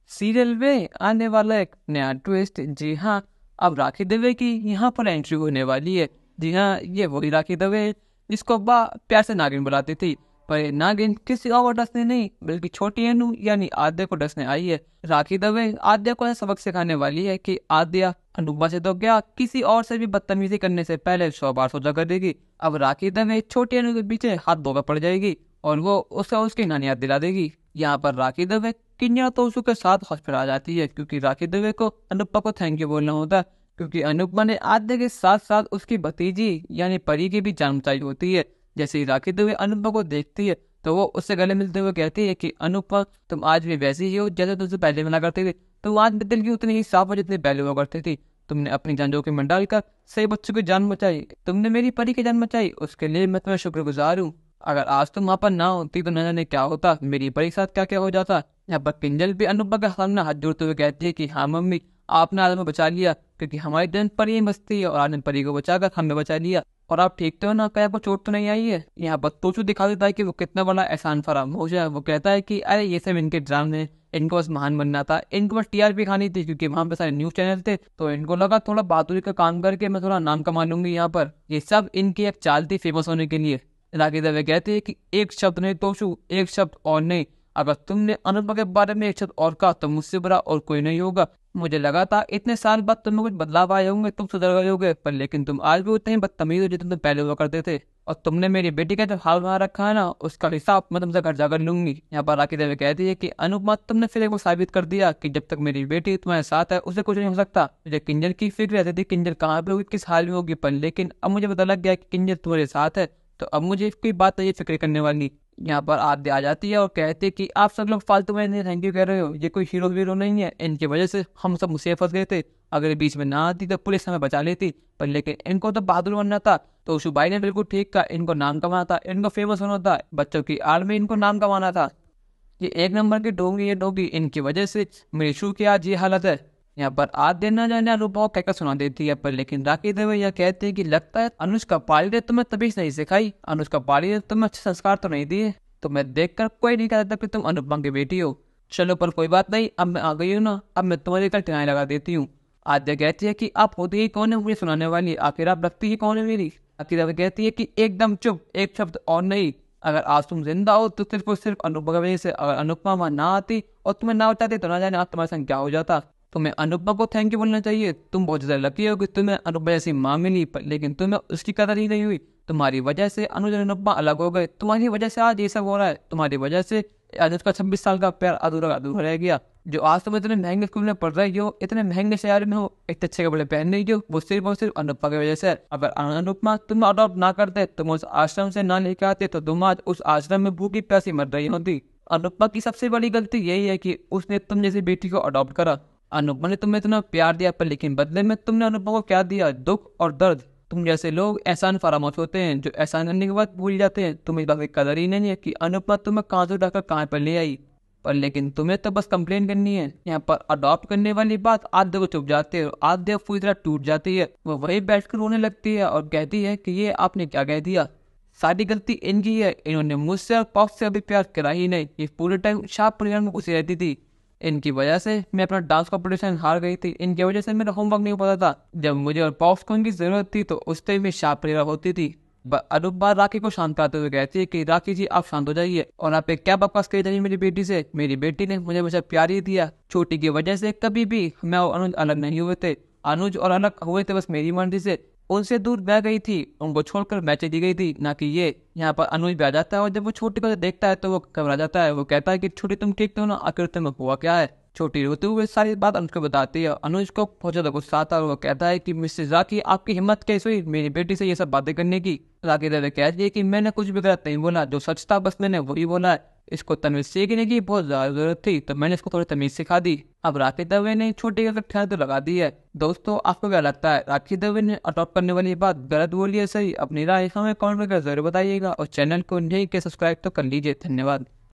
Serial में आने वाला एक नया ट्विस्ट। जी हाँ, अब राखी दवे की यहाँ पर एंट्री होने वाली है। जी हाँ, ये वही राखी दवे है जिसको अब्बा प्यार से नागिन बुलाती थी। पर ये नागिन किसी और को डसने नहीं बल्कि छोटी अनु यानी आद्या को डसने आई है। राखी दवे आद्या को सबक सिखाने वाली है कि आद्या अनुपमा से तो क्या, किसी और से भी बदतमीजी करने से पहले 100 बार सोचा कर देगी। अब राखी दवे छोटी अनु के पीछे हाथ धोकर पड़ जाएगी और वो उसकी नानी याद दिला देगी। यहाँ पर राखी दवे किन्या तो उसके साथ हॉस्पिटल आ जाती है क्योंकि राखी दवे को अनुपमा को थैंक यू बोलना होता है, क्योंकि अनुपमा ने आद्या के साथ साथ उसकी भतीजी यानी परी की भी जान बचाई होती है। जैसे ही राखी दवे अनुपमा को देखती है तो वो उससे गले मिलते हुए कहती है कि अनुपमा, तुम आज भी वैसी ही हो जैसे तुमसे पहले मिला करती थी। तुम आज भी दिल की उतनी ही साफ हो जितनी पहले हुआ करती थी। तुमने अपनी जान जोखिम में डालकर सही बच्चों की जान बचाई, तुमने मेरी परी की जान बचाई, उसके लिए मैं तुम्हें शुक्रगुजार हूँ। अगर आज तुम वहाँ पर ना होती तो न जाने क्या होता, मेरी परी के साथ क्या क्या हो जाता। यहाँ पर किंजल भी अनुपमा के सामने हाथ जोड़ते हुए कहती है कि हाँ मम्मी, आपने आज हमें बचा लिया क्योंकि हमारी जन परी ही मस्ती है और आपने परी को बचाकर हमें बचा लिया। और आप ठीक तो हो ना, कहीं आपको चोट तो नहीं आई है। यहाँ पर तोचू दिखा देता है कि वो कितना बड़ा एहसान फरामोश है। वो कहता है कि अरे ये सब इनके ड्रामे, इनको बस महान बनना था, इनको बस टीआरपी खानी थी क्योंकि वहां पे सारे न्यूज चैनल थे, तो इनको लगा थोड़ा बहादुरी का काम करके मैं थोड़ा नाम कमा लूंगी। यहाँ पर ये सब इनकी एक चाल थी फेमस होने के लिए। राखी दवे कहती है कि एक शब्द नहीं तोशु, एक शब्द और नहीं। अगर तुमने अनुपमा के बारे में एक शब्द और कहा तो मुझसे बुरा और कोई नहीं होगा। मुझे लगा था इतने साल बाद तुम्हें कुछ बदलाव आए होंगे, तुम सुधर गए होगे, पर लेकिन तुम आज भी उतने ही बदतमीज हो जितने तुम पहले हुआ करते थे। और तुमने मेरी बेटी का जो हाल वहाँ रखा है ना, उसका हिसाब मैं तुमसे घर जाकर लूंगी। यहाँ पर राखी देवी कहती है कि अनुपमा, तुमने फिर एक बार साबित कर दिया कि जब तक मेरी बेटी तुम्हारे साथ है उसे कुछ नहीं हो सकता। मुझे किंजल की फिक्र रहती थी, किंजल कहाँ पे होगी, किस हाल में होगी, पर लेकिन अब मुझे पता लग गया कि किंजल तुम्हारे साथ है, तो अब मुझे कोई बात नहीं फिक्र करने वाली। यहाँ पर आद्या आ जाती है और कहती है कि आप सब लोग फालतू में थैंक यू कह रहे हो, ये कोई हीरो वीरो नहीं है, इनकी वजह से हम सब मुसीबत फंस गए थे। अगर ये बीच में ना आती तो पुलिस हमें बचा लेती, पर लेकिन इनको तो बहादुर बनना था। तो शुभाई ने बिल्कुल ठीक कहा, इनको नाम कमाना था, इनको फेमस होना था, बच्चों की आड़ में इनको नाम कमाना था। ये एक नंबर की ढोंगी, ये ढोंगी, इनकी वजह से मेरी शू की आज ये हालत है। यहाँ पर आद्या न जाने अनुभव कहकर सुना देती है, पर लेकिन राखी देवी यह कहते हैं कि लगता है अनुष्का पाली ने तुम्हें तभी नहीं सिखाई, अनुष्का पाली ने तुम्हें अच्छे संस्कार तो नहीं दिए। तुम्हें देखकर कोई नहीं कहता कि तुम अनुपमा की बेटी हो। चलो पर कोई बात नहीं, अब मैं आ गई हूँ ना, अब मैं तुम्हारे कल टिनाई लगा देती हूँ। आद्या कहती है कि आप होती ही कौन है मुझे सुनाने वाली, आखिर आप रखती ही कौन है मेरी। आखिर कहती है कि एकदम चुप, एक शब्द और नहीं। अगर आज तुम जिंदा हो तो सिर्फ और सिर्फ अनुपमा की वजह से। अगर अनुपमा वहां ना आती और तुम्हें ना बचाती तो ना जाने आज तुम्हारे संग क्या हो जाता। तुम्हें अनुपमा को थैंक यू बोलना चाहिए, तुम बहुत ज्यादा लकी हो कि तुम्हें अनुपमा जैसी माँ मिली, लेकिन तुम्हें उसकी कदर ही नहीं हुई। तुम्हारी वजह से अनुज और अनुपमा अलग हो गए, तुम्हारी वजह से आज ये सब हो रहा है, तुम्हारी वजह से अनुज का 26 साल का प्यार अधूरा अधूरा रह गया। जो आज तुम इतने महंगे स्कूल में पढ़ रही हो, इतने महंगे शहर में हो, इतने अच्छे कपड़े पहन रही हो, वो सिर्फ और सिर्फ अनुपमा की वजह से। अगर अनुपमा तुम अडॉप्ट ना करते, तुम उस आश्रम से ना लेकर आते, तो तुम आज उस आश्रम में भूखी प्यासी मर रही होती। अनुपमा की सबसे बड़ी गलती यही है कि उसने तुम जैसी बेटी को अडॉप्ट करा। अनुपमा ने तुम्हें इतना प्यार दिया, पर लेकिन बदले में तुमने अनुपमा को क्या दिया, दुख और दर्द। तुम जैसे लोग एहसान फरामोश होते हैं जो एहसान करने के बाद भूल जाते हैं। तुम्हें इस बात की कदर ही नहीं है कि अनुपमा तुम्हें कहाँ से उठाकर कहाँ पर ले आई, पर लेकिन तुम्हें तो बस कंप्लेन करनी है। यहाँ पर अडॉप्ट करने वाली बात आद्या को चुप जाते है, आद्या पूरी तरह टूट जाती है। वो वही बैठकर रोने लगती है और कहती है कि ये आपने क्या कह दिया, सारी गलती इनकी है, इन्होंने मुझसे और पॉक्स से अभी प्यार करा ही नहीं, ये पूरे टाइम शाह परिवार में घुसी रहती थी। इनकी वजह से मैं अपना डांस कॉम्पिटिशन हार गई थी, इनकी वजह से मेरा होमवर्क नहीं हो पाता था। जब मुझे और पॉप्स को इनकी जरूरत थी तो उस टाइम में शाह परिवार होती थी। अनुपमा राखी को शांत कराते हुए कहती है कि राखी जी आप शांत हो जाइए, और आप क्या बकवास करी जाइए मेरी बेटी से। मेरी बेटी ने मुझे हमेशा प्यार ही दिया, छोटी की वजह से कभी भी मैं और अनुज अलग नहीं हुए थे। अनुज और अलग हुए थे बस मेरी मर्जी से, उनसे दूर बह गई थी, उनको छोड़कर मैं चली गई थी, ना कि ये। यहाँ पर अनुज भी आ जाता है और जब वो छोटी को देखता है तो वो घबरा जाता है। वो कहता है कि छोटी तुम ठीक तो ना, आखिर तुम्हें हुआ क्या है। छोटी रोते हुए सारी बात अनुज को बताती है। अनुज को बहुत ज्यादा गुस्सा आता है और वो कहता है कि मिसेस राखी आपकी हिम्मत कैसे हुई मेरी बेटी से ये सब बातें करने की। राखी देवी कहती है कि मैंने कुछ भी गलत नहीं बोला, जो सच था बस मैंने वही बोला है। इसको तमीज सीखने की बहुत ज्यादा जरूरत थी तो मैंने इसको थोड़ी तमीज सिखा दी। अब राखी दवे ने छोटी का ठहर तो लगा दी है। दोस्तों आपको क्या लगता है, राखी दवे ने अडॉप्ट करने वाली बात गलत बोली है सही? अपनी राय हमें कमेंट में जरूर बताइएगा और चैनल को नहीं के सब्सक्राइब तो कर लीजिए। धन्यवाद।